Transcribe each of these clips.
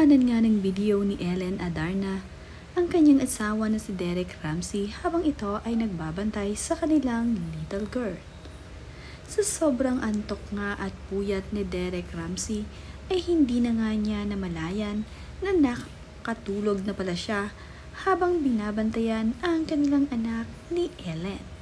Pinuntahanan nga ng video ni Ellen Adarna ang kanyang asawa na si Derek Ramsey habang ito ay nagbabantay sa kanilang little girl. Sa sobrang antok nga at puyat ni Derek Ramsey ay hindi na nga niya namalayan na nakatulog na pala siya habang binabantayan ang kanilang anak ni Ellen.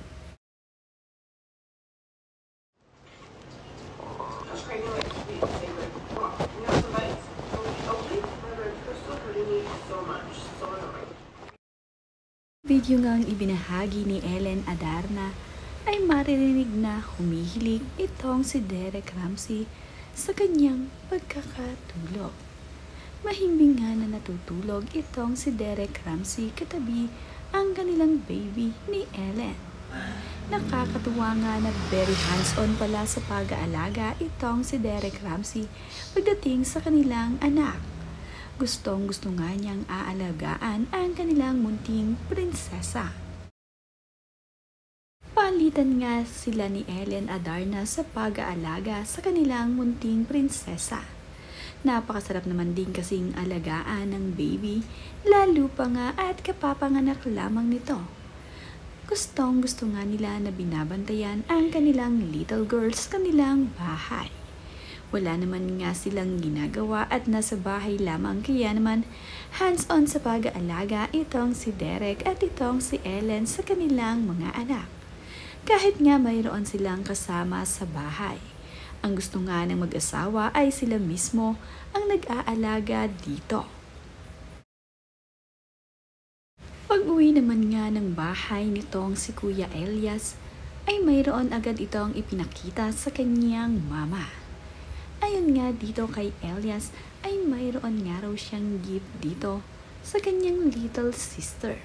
Video ngang ibinahagi ni Ellen Adarna ay maririnig na humihilig itong si Derek Ramsey sa kanyang pagkakatulog. Mahimbing nga na natutulog itong si Derek Ramsey katabi ang kanilang baby ni Ellen. Nakakatuwa nga na very hands-on pala sa pag-aalaga itong si Derek Ramsey pagdating sa kanilang anak. Gustong-gusto nga niyang aalagaan ang kanilang munting prinsesa. Palitan nga sila ni Ellen Adarna sa pag-aalaga sa kanilang munting prinsesa. Napakasarap naman din kasing alagaan ng baby, lalo pa nga at kapapanganak lamang nito. Gustong-gusto nga nila na binabantayan ang kanilang little girls sa kanilang bahay. Wala naman nga silang ginagawa at nasa bahay lamang, kaya naman hands-on sa pag-aalaga itong si Derek at itong si Ellen sa kanilang mga anak. Kahit nga mayroon silang kasama sa bahay. Ang gusto nga ng mag-asawa ay sila mismo ang nag-aalaga dito. Pag-uwi naman nga ng bahay nitong si Kuya Elias ay mayroon agad itong ipinakita sa kanyang mama. Ayon nga dito kay Elias ay mayroon nga raw siyang gift dito sa kanyang little sister.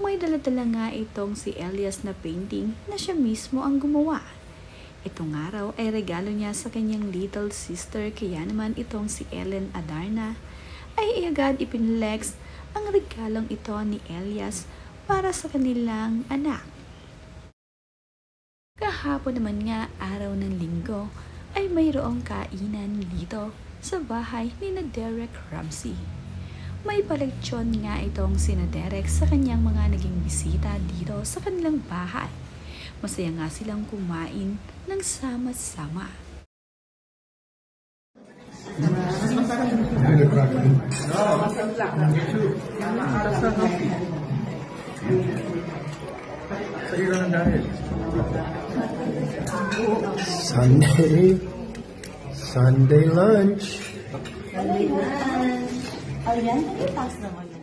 May dala-dala nga itong si Elias na painting na siya mismo ang gumawa. Ito nga raw ay regalo niya sa kanyang little sister, kaya naman itong si Ellen Adarna ay agad ipinlex ang regalong ito ni Elias para sa kanilang anak. Kahapon naman nga araw ng linggo ay mayroong kainan dito sa bahay ni Derek Ramsey. May paleksyon nga itong sina Derek sa kanyang mga naging bisita dito sa kanilang bahay. Masaya nga silang kumain ng sama-sama. Sunday lunch. Sunday lunch. Ayan, pakitas naman yun.